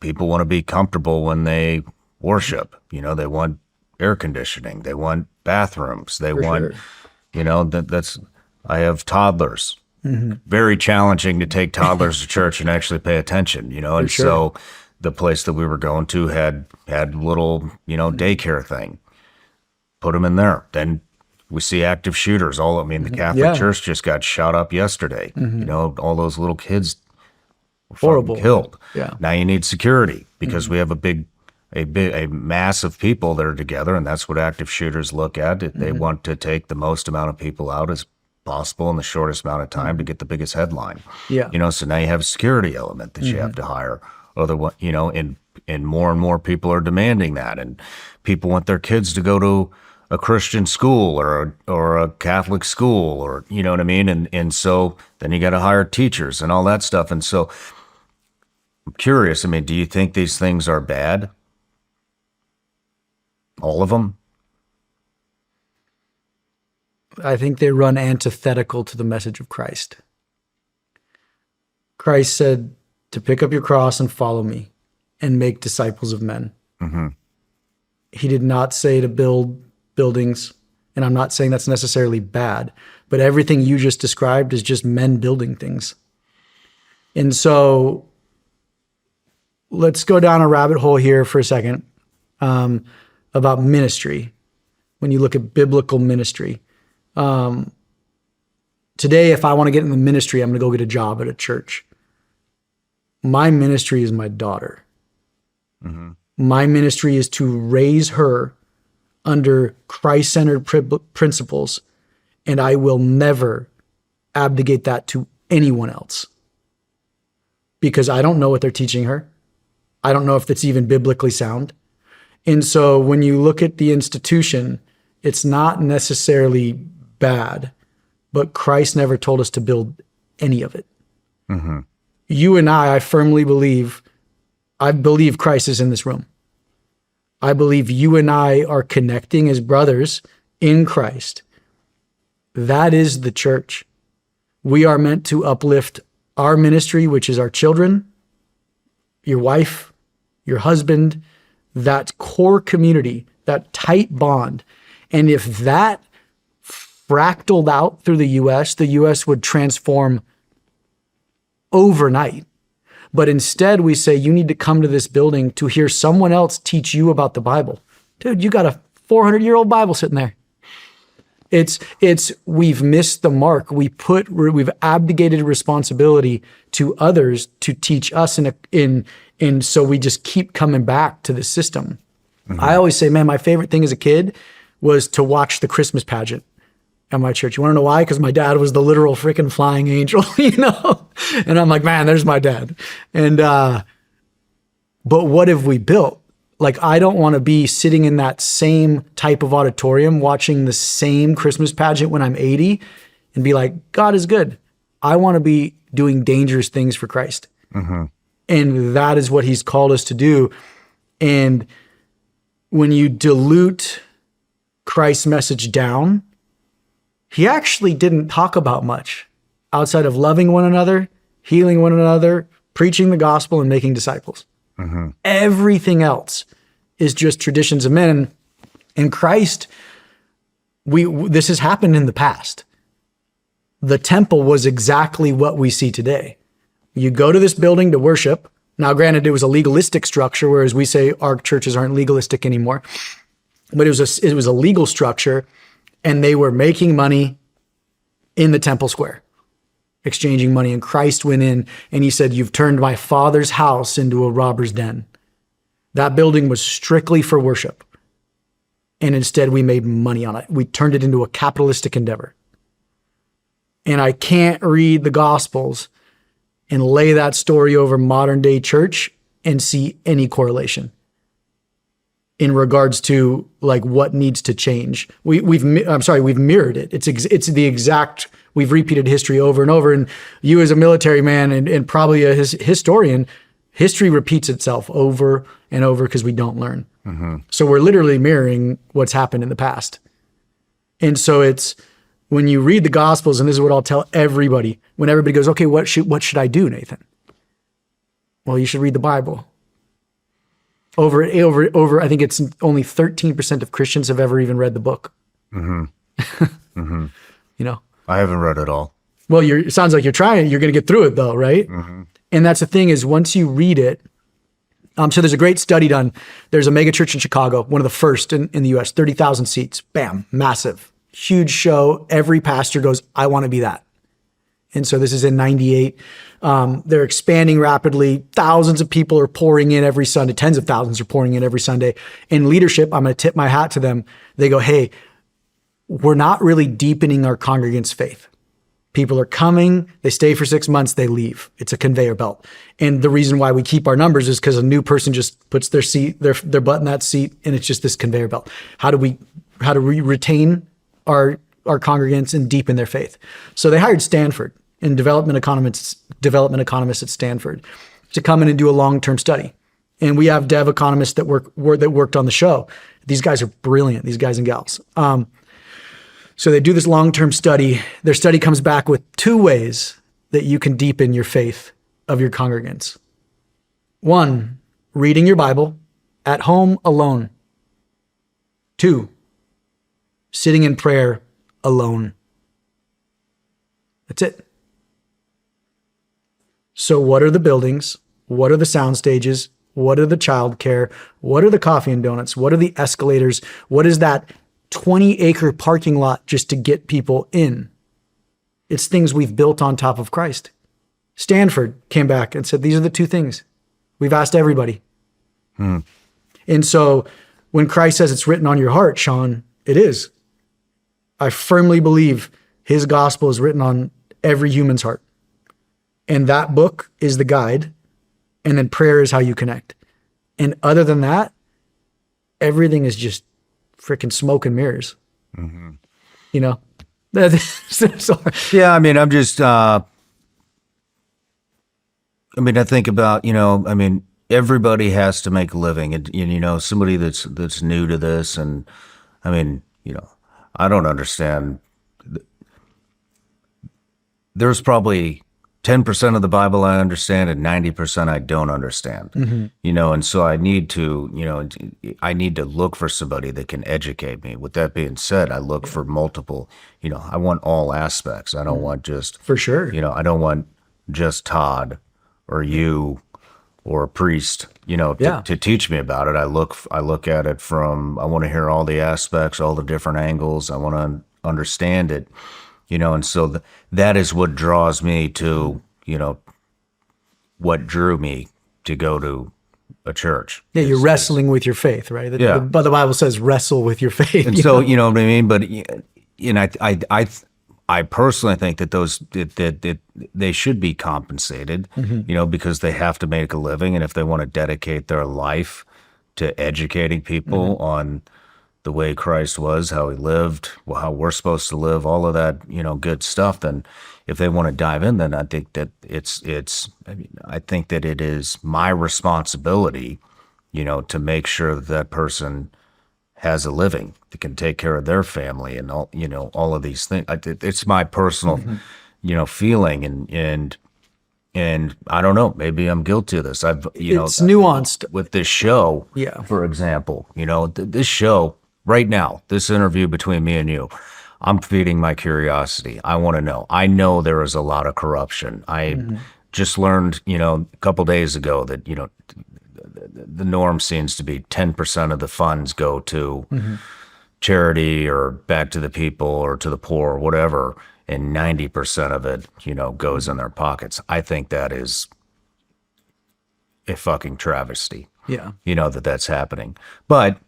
Speaker 1: people want to be comfortable when they worship. They want air conditioning. They want bathrooms. They want, that's, I have toddlers. Very challenging to take toddlers to church and actually pay attention, and so the place that we were going to had little, daycare thing. Put them in there. Then we see active shooters. The Catholic Church just got shot up yesterday. All those little kids were
Speaker 2: Horrible.
Speaker 1: killed.
Speaker 2: Yeah.
Speaker 1: Now you need security because we have a mass of people that are together, and that's what active shooters look at. They want to take the most amount of people out as possible in the shortest amount of time to get the biggest headline.
Speaker 2: Yeah.
Speaker 1: So now you have a security element that you have to hire. Otherwise, and more and more people are demanding that, and people want their kids to go to a Christian school or a Catholic school, or you know what I mean, and so then you got to hire teachers and all that stuff. And so I'm curious. I mean, do you think these things are bad? All of them?
Speaker 2: I think they run antithetical to the message of Christ. Christ said to pick up your cross and follow me and make disciples of men. He did not say to build buildings, and I'm not saying that's necessarily bad, but everything you just described is just men building things. And so let's go down a rabbit hole here for a second about ministry. When you look at biblical ministry, today, if I want to get in the ministry, I'm going to go get a job at a church. My ministry is my daughter. My ministry is to raise her under Christ-centered principles, and I will never abdicate that to anyone else because I don't know what they're teaching her. I don't know if that's even biblically sound. And so when you look at the institution, it's not necessarily bad, but Christ never told us to build any of it. You and I firmly believe, Christ is in this room. I believe you and I are connecting as brothers in Christ. That is the church. We are meant to uplift our ministry, which is our children, your wife, your husband, that core community, that tight bond. And if that fractaled out through the U.S. would transform overnight. But instead we say, you need to come to this building to hear someone else teach you about the Bible. Dude, you got a 400-year-old Bible sitting there. It's we've missed the mark. We've abdicated responsibility to others to teach us and so we just keep coming back to the system. I always say, man, my favorite thing as a kid was to watch the Christmas pageant at my church. You want to know why? Because my dad was the literal freaking flying angel, And I'm like, man, there's my dad. And but what have we built? Like, I don't want to be sitting in that same type of auditorium watching the same Christmas pageant when I'm 80 and be like, God is good. I want to be doing dangerous things for Christ. And that is what he's called us to do. And when you dilute Christ's message down, he actually didn't talk about much outside of loving one another, healing one another, preaching the gospel, and making disciples. Everything else is just traditions of men. And Christ, this has happened in the past. The temple was exactly what we see today. You go to this building to worship. Now, granted, it was a legalistic structure, whereas we say our churches aren't legalistic anymore. But it was a legal structure, and they were making money in the temple square, exchanging money. And Christ went in and he said, you've turned my Father's house into a robber's den. That building was strictly for worship. And instead we made money on it. We turned it into a capitalistic endeavor. And I can't read the Gospels and lay that story over modern day church and see any correlation in regards to like what needs to change. We've mirrored it. It's the exact, we've repeated history over and over. And you as a military man and probably a historian, history repeats itself over and over because we don't learn. So we're literally mirroring what's happened in the past. And so it's, when you read the Gospels, and this is what I'll tell everybody, when everybody goes, okay, what should I do, Nathan? Well, you should read the Bible. Over, I think it's only 13% of Christians have ever even read the book.
Speaker 1: I haven't read it all.
Speaker 2: Well, it sounds like you're trying. You're going to get through it though, right? And that's the thing is once you read it, so there's a great study done. There's a megachurch in Chicago, one of the first in the US, 30,000 seats, bam, massive. Huge show. Every pastor goes, I want to be that. And so this is in 98. They're expanding rapidly. Thousands of people are pouring in every Sunday. Tens of thousands are pouring in every Sunday. In leadership, I'm going to tip my hat to them. They go, hey, we're not really deepening our congregants' faith. People are coming, they stay for 6 months, they leave. It's a conveyor belt. And the reason why we keep our numbers is because a new person just puts their butt in that seat, and it's just this conveyor belt. How do we retain our congregants and deepen their faith? So they hired Stanford and development economists at Stanford to come in and do a long-term study. And we have dev economists that worked on the show. These guys are brilliant, these guys and gals. So they do this long-term study. Their study comes back with 2 ways that you can deepen your faith of your congregants. 1, reading your Bible at home alone. 2, sitting in prayer alone. That's it. So what are the buildings? What are the sound stages? What are the childcare? What are the coffee and donuts? What are the escalators? What is that 20-acre parking lot just to get people in? It's things we've built on top of Christ. Stanford came back and said, these are the 2 things. We've asked everybody. And so when Christ says it's written on your heart, Sean, it is. I firmly believe his gospel is written on every human's heart. And that book is the guide. And then prayer is how you connect. And other than that, everything is just freaking smoke and mirrors. Sorry.
Speaker 1: Yeah, I mean, I'm just, I think about, everybody has to make a living. And, somebody that's new to this, and I don't understand. There's probably 10% of the Bible I understand and 90% I don't understand, and so I need to look for somebody that can educate me. With that being said, I look for multiple, I want all aspects. I don't want just,
Speaker 2: for sure,
Speaker 1: I don't want just Todd or you or a priest, to teach me about it. I look at it from, I want to hear all the aspects, all the different angles. I want understand it, and so that is what draws me to, what drew me to go to a church.
Speaker 2: Yeah, you're wrestling with your faith, right? But the Bible says wrestle with your faith.
Speaker 1: And so, you know what I mean? But, I personally think that that they should be compensated, because they have to make a living. And if they want to dedicate their life to educating people on the way Christ was, how he lived, how we're supposed to live, all of that, good stuff, then if they want to dive in, then I think that I think that it is my responsibility, to make sure that person has a living, that can take care of their family and all of these things. It's my personal, feeling, and I don't know, maybe I'm guilty of this.
Speaker 2: It's nuanced
Speaker 1: with this show.
Speaker 2: Yeah.
Speaker 1: For example, this show right now, this interview between me and you, I'm feeding my curiosity. I want to know. I know there is a lot of corruption. I just learned, a couple days ago that, the norm seems to be 10% of the funds go to charity or back to the people or to the poor or whatever, and 90% of it, goes in their pockets. I think that is a fucking travesty.
Speaker 2: Yeah.
Speaker 1: That's happening. But,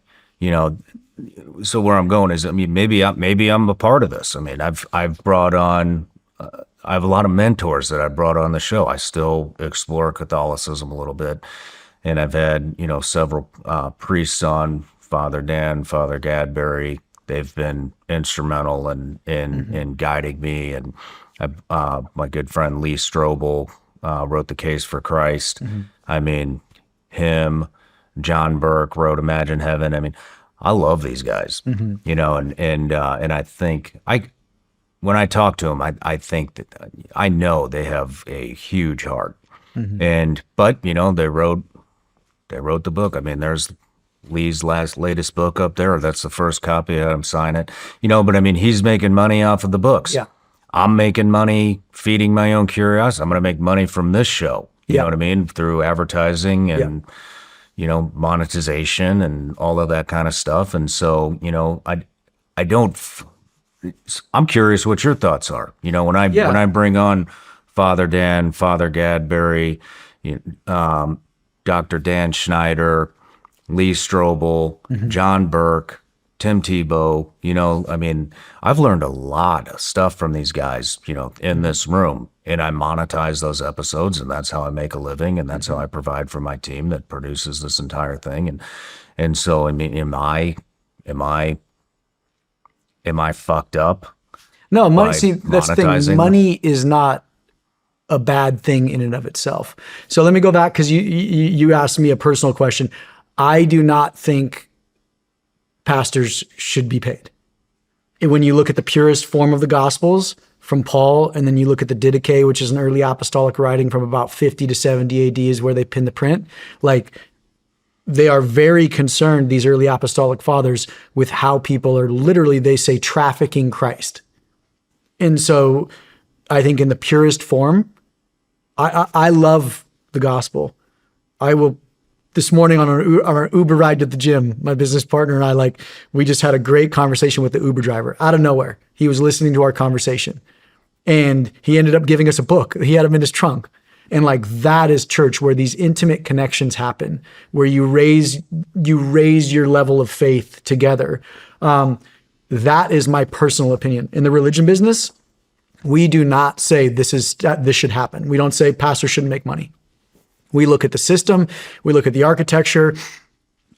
Speaker 1: so where I'm going is, maybe I'm a part of this. I've brought on, I have a lot of mentors that I brought on the show. I still explore Catholicism a little bit. And I've had, several priests on, Father Dan, Father Gadberry. They've been instrumental in guiding me. And my good friend Lee Strobel wrote The Case for Christ. Him, John Burke wrote Imagine Heaven. I love these guys, and I think when I talk to them, I think that I know they have a huge heart, but they wrote the book. There's Lee's latest book up there. That's the first copy. I had him sign it. But he's making money off of the books.
Speaker 2: Yeah.
Speaker 1: I'm making money feeding my own curiosity. I'm going to make money from this show. You know what I mean? Through advertising and, monetization and all of that kind of stuff. And so, I'm curious what your thoughts are. When I bring on Father Dan, Father Gadberry, Dr. Dan Schneider, Lee Strobel, John Burke, Tim Tebow, I've learned a lot of stuff from these guys, in this room, and I monetize those episodes, and that's how I make a living, and that's how I provide for my team that produces this entire thing. And so, am I fucked up?
Speaker 2: No, money. See, that's the thing.
Speaker 1: monetizing?
Speaker 2: Money is not a bad thing in and of itself. So let me go back, because you asked me a personal question. I do not think pastors should be paid. And when you look at the purest form of the Gospels from Paul, and then you look at the Didache, which is an early apostolic writing from about 50 to 70 AD is where they pin the print. They are very concerned, these early apostolic fathers, with how people are literally, they say, trafficking Christ. And so I think in the purest form, I love the gospel. I will, this morning on our Uber ride to the gym, my business partner and I, we just had a great conversation with the Uber driver out of nowhere. He was listening to our conversation and he ended up giving us a book. He had them in his trunk. And that is church, where these intimate connections happen, where you raise your level of faith together. That is my personal opinion. In the religion business, we do not say this should happen. We don't say pastors shouldn't make money. We look at the system, we look at the architecture.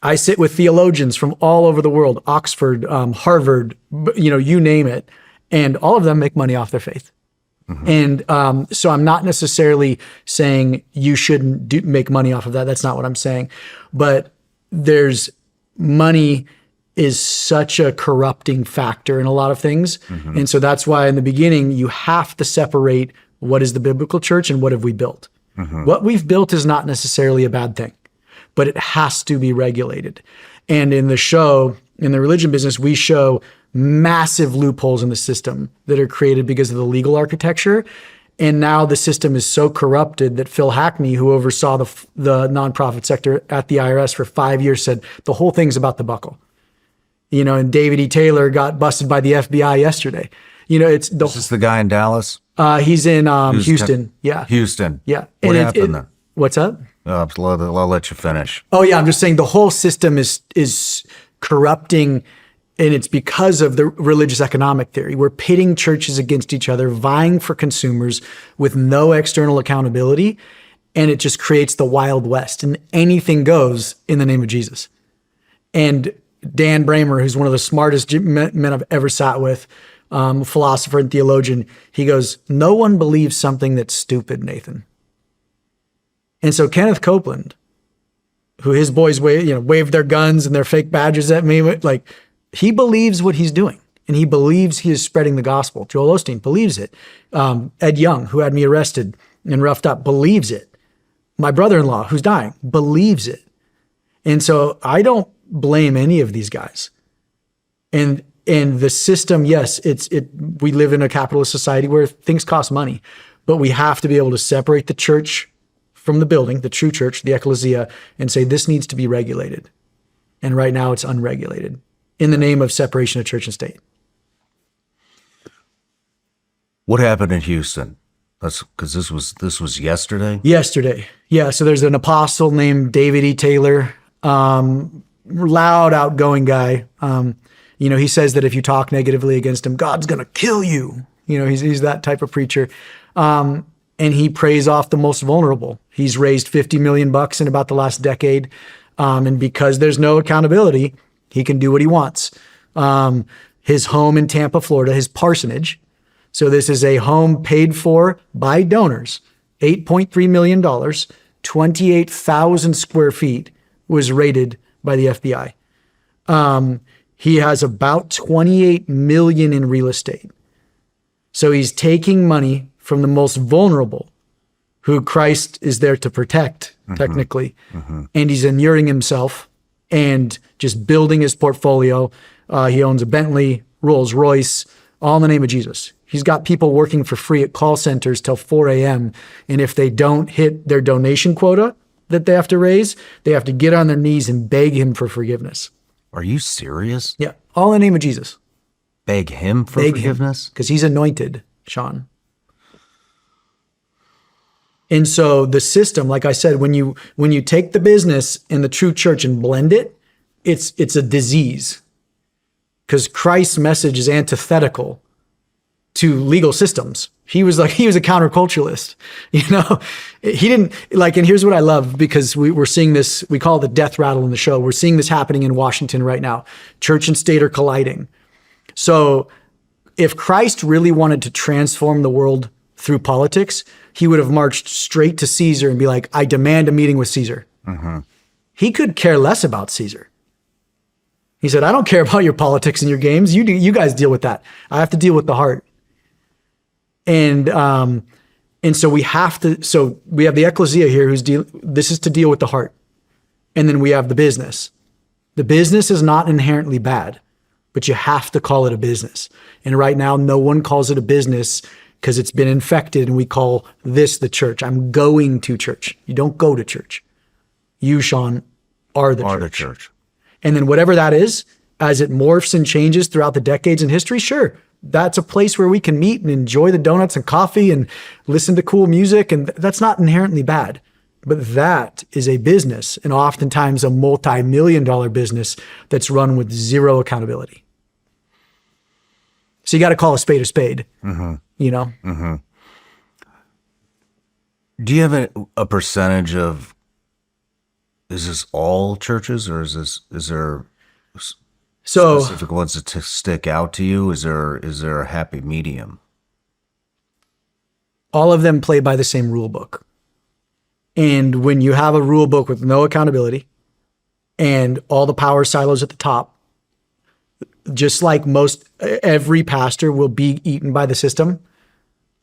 Speaker 2: I sit with theologians from all over the world, Oxford, Harvard, you name it, and all of them make money off their faith. And so I'm not necessarily saying you shouldn't make money off of that. That's not what I'm saying. But money is such a corrupting factor in a lot of things. And so that's why in the beginning, you have to separate what is the biblical church and what have we built. What we've built is not necessarily a bad thing, but it has to be regulated. And in the show, in the religion business, we show massive loopholes in the system that are created because of the legal architecture. And now the system is so corrupted that Phil Hackney, who oversaw the nonprofit sector at the IRS for 5 years, said the whole thing's about the buckle. And David E. Taylor got busted by the FBI yesterday. It's
Speaker 1: Is this the guy in Dallas?
Speaker 2: he's in Houston. Yeah.
Speaker 1: Houston.
Speaker 2: Yeah.
Speaker 1: What
Speaker 2: And
Speaker 1: happened there?
Speaker 2: What's up?
Speaker 1: I'll let you finish.
Speaker 2: Oh yeah, I'm just saying the whole system is corrupting, and it's because of the religious economic theory. We're pitting churches against each other, vying for consumers with no external accountability, and it just creates the Wild West, and anything goes in the name of Jesus. And Dan Bramer, who's one of the smartest men I've ever sat with, philosopher and theologian, he goes, "No one believes something that's stupid, Nathan." And so Kenneth Copeland, who his boys waved their guns and their fake badges at me, like, he believes what he's doing, and he believes he is spreading the gospel. Joel Osteen believes it. Ed Young, who had me arrested and roughed up, believes it. My brother-in-law, who's dying, believes it. And so I don't blame any of these guys. And the system, yes, we live in a capitalist society where things cost money, but we have to be able to separate the church from the building, the true church, the ecclesia, and say this needs to be regulated. And right now it's unregulated in the name of separation of church and state.
Speaker 1: What happened in Houston? That's because this was yesterday.
Speaker 2: Yesterday. Yeah. So there's an apostle named David E. Taylor, loud, outgoing guy. He says that if you talk negatively against him, God's going to kill you. He's that type of preacher. And he preys off the most vulnerable. He's raised $50 million in about the last decade. And because there's no accountability, he can do what he wants. His home in Tampa, Florida, his parsonage. So this is a home paid for by donors, $8.3 million, 28,000 square feet, was raided by the FBI. He has about 28 million in real estate. So he's taking money from the most vulnerable, who Christ is there to protect, technically. And he's inuring himself and just building his portfolio. He owns a Bentley, Rolls Royce, all in the name of Jesus. He's got people working for free at call centers till 4 a.m. And if they don't hit their donation quota that they have to raise, they have to get on their knees and beg him for forgiveness.
Speaker 1: Are you serious?
Speaker 2: Yeah, all in the name of Jesus.
Speaker 1: Beg him for forgiveness?
Speaker 2: Because he's anointed, Sean. And so the system, like I said, when you take the business and the true church and blend it, it's a disease. Because Christ's message is antithetical to legal systems. He was a counterculturalist. He didn't and here's what I love, because we're seeing this, we call it the death rattle in the show. We're seeing this happening in Washington right now. Church and state are colliding. So if Christ really wanted to transform the world through politics, he would have marched straight to Caesar and be like, I demand a meeting with Caesar. He could care less about Caesar. He said, I don't care about your politics and your games. You guys deal with that. I have to deal with the heart. And so we have the ecclesia here this is to deal with the heart. And then we have the business. The business is not inherently bad, but you have to call it a business. And right now, no one calls it a business because it's been infected, and we call this the church. I'm going to church. You don't go to church. You, Sean, are the church. And then whatever that is, as it morphs and changes throughout the decades in history, sure, that's a place where we can meet and enjoy the donuts and coffee and listen to cool music, and that's not inherently bad. But that is a business, and oftentimes a multi-million-dollar business that's run with zero accountability. So you got to call a spade,
Speaker 1: Do you have a percentage of, is this all churches, or is there specific ones that stick out to you? Is there a happy medium?
Speaker 2: All of them play by the same rule book. And when you have a rule book with no accountability and all the power silos at the top, just like every pastor will be eaten by the system,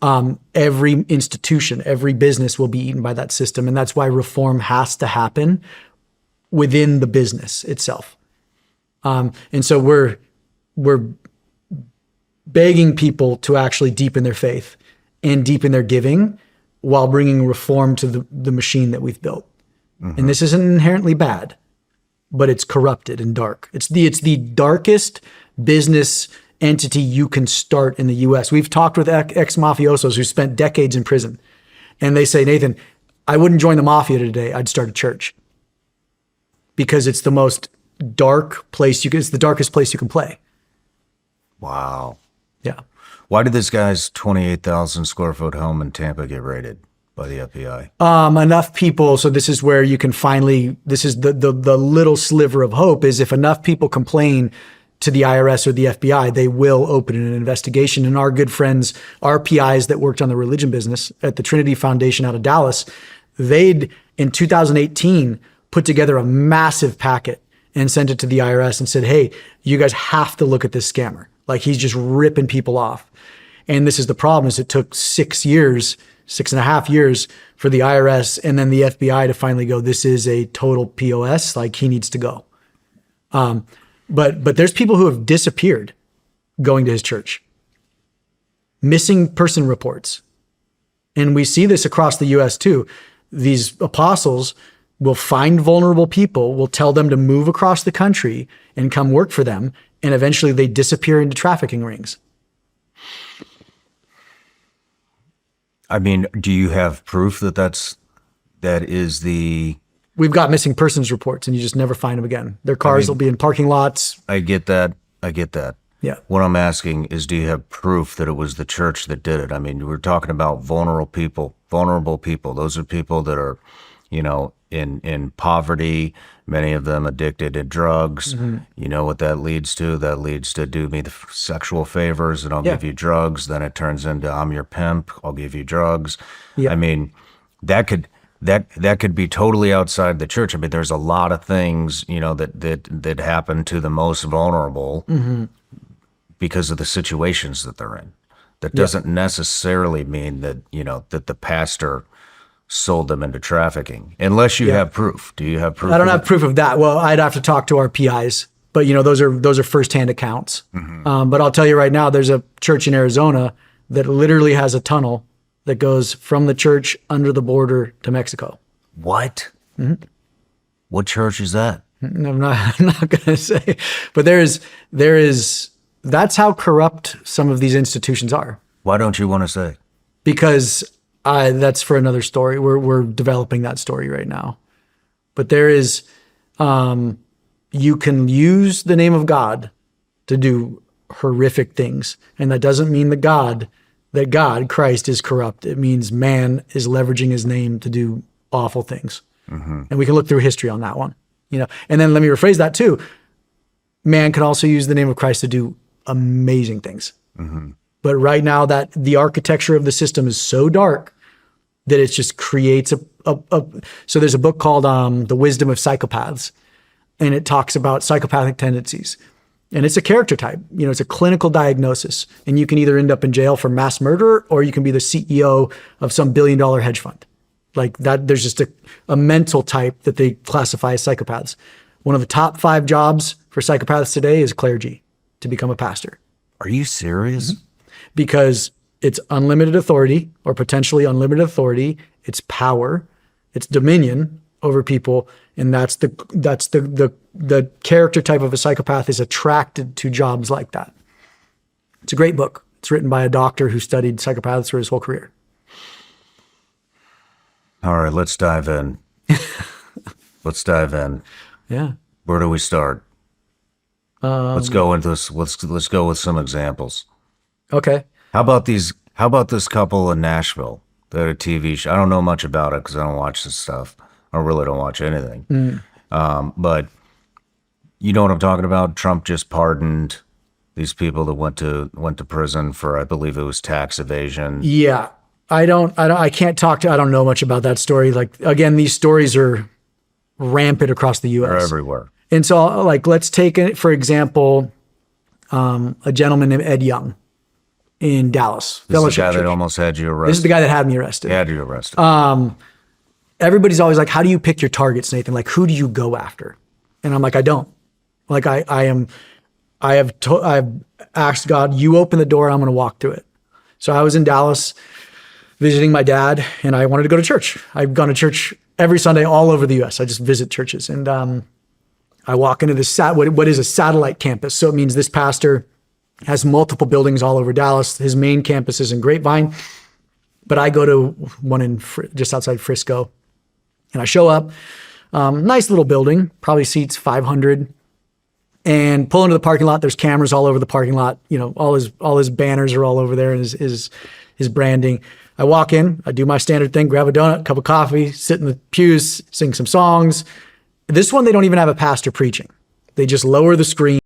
Speaker 2: every institution, every business will be eaten by that system. And that's why reform has to happen within the business itself. And so we're begging people to actually deepen their faith and deepen their giving while bringing reform to the machine that we've built. And this isn't inherently bad, but it's corrupted and dark. It's the darkest business entity you can start in the US. We've talked with ex-mafiosos who spent decades in prison, and they say, Nathan, I wouldn't join the mafia today. I'd start a church, because it's the most dark place it's the darkest place you can play.
Speaker 1: Wow.
Speaker 2: Yeah.
Speaker 1: Why did this guy's 28,000 square foot home in Tampa get raided by the FBI?
Speaker 2: Enough people. So this is where you can finally, this is the little sliver of hope, is if enough people complain to the IRS or the FBI, they will open an investigation. And our good friends, RPIs that worked on the religion business at the Trinity Foundation out of Dallas, they'd in 2018 put together a massive packet and sent it to the IRS and said, hey, you guys have to look at this scammer. Like, he's just ripping people off. And this is the problem, is it took 6.5 years for the IRS and then the FBI to finally go, this is a total POS, like he needs to go. But there's people who have disappeared going to his church. Missing person reports. And we see this across the US too. These apostles will find vulnerable people, will tell them to move across the country and come work for them, and eventually they disappear into trafficking rings.
Speaker 1: I mean, do you have proof that is the...
Speaker 2: We've got missing persons reports, and you just never find them again. Their cars will be in parking lots.
Speaker 1: I get that.
Speaker 2: Yeah.
Speaker 1: What I'm asking is, do you have proof that it was the church that did it? I mean, we're talking about vulnerable people. Those are people that are, in poverty, many of them addicted to drugs.
Speaker 2: Mm-hmm.
Speaker 1: You know what that leads to? That leads to do me the sexual favors and I'll give you drugs. Then it turns into I'm your pimp. I'll give you drugs.
Speaker 2: Yeah.
Speaker 1: I mean, that could be totally outside the church. I mean, there's a lot of things, that happen to the most vulnerable because of the situations that they're in. That doesn't necessarily mean that, that the pastor sold them into trafficking, unless you have proof. Do you have proof?
Speaker 2: I don't have proof of that. Well, I'd have to talk to our PIs, but those are firsthand accounts. But I'll tell you right now, there's a church in Arizona that literally has a tunnel that goes from the church under the border to Mexico.
Speaker 1: What? What church is that?
Speaker 2: I'm not going to say, but there is, that's how corrupt some of these institutions are.
Speaker 1: Why don't you want to say?
Speaker 2: Because that's for another story. We're developing that story right now. But there is, you can use the name of God to do horrific things. And that doesn't mean that God, Christ, is corrupt. It means man is leveraging his name to do awful things. And we can look through history on that one. And then let me rephrase that too. Man can also use the name of Christ to do amazing things. But right now, that the architecture of the system is so dark that it just creates so there's a book called The Wisdom of Psychopaths, and it talks about psychopathic tendencies. And it's a character type, it's a clinical diagnosis. And you can either end up in jail for mass murder, or you can be the CEO of some billion-dollar hedge fund. Like that, there's just a mental type that they classify as psychopaths. One of the top 5 jobs for psychopaths today is clergy, to become a pastor.
Speaker 1: Are you serious?
Speaker 2: Because it's unlimited authority, or potentially unlimited authority. It's power, it's dominion over people, and that's the character type of a psychopath is attracted to jobs like that. It's a great book. It's written by a doctor who studied psychopaths for his whole career.
Speaker 1: All right, let's dive in.
Speaker 2: Yeah.
Speaker 1: Where do we start? Let's go into this. Let's go with some examples.
Speaker 2: Okay.
Speaker 1: How about this couple in Nashville? They're a TV show. I don't know much about it because I don't watch this stuff. I really don't watch anything. But you know what I'm talking about? Trump just pardoned these people that went to prison for, I believe it was tax evasion.
Speaker 2: Yeah. I don't know much about that story. Like, again, these stories are rampant across the US.
Speaker 1: They're everywhere.
Speaker 2: And so, like, let's take it, for example, a gentleman named Ed Young in Dallas.
Speaker 1: This is the guy that almost had you arrested.
Speaker 2: This is the guy that had me arrested.
Speaker 1: Had you arrested.
Speaker 2: Everybody's always like, how do you pick your targets, Nathan? Like, who do you go after? And I'm like, I don't. Like, I've asked God, you open the door, I'm going to walk through it. So I was in Dallas visiting my dad, and I wanted to go to church. I've gone to church every Sunday all over the US. I just visit churches. And I walk into this what is a satellite campus. So it means this pastor has multiple buildings all over Dallas. His main campus is in Grapevine, but I go to one in just outside Frisco, and I show up. Nice little building, probably seats 500, and pull into the parking lot. There's cameras all over the parking lot. You know, all his banners are all over there, and his branding. I walk in, I do my standard thing, grab a donut, cup of coffee, sit in the pews, sing some songs. This one, they don't even have a pastor preaching. They just lower the screen.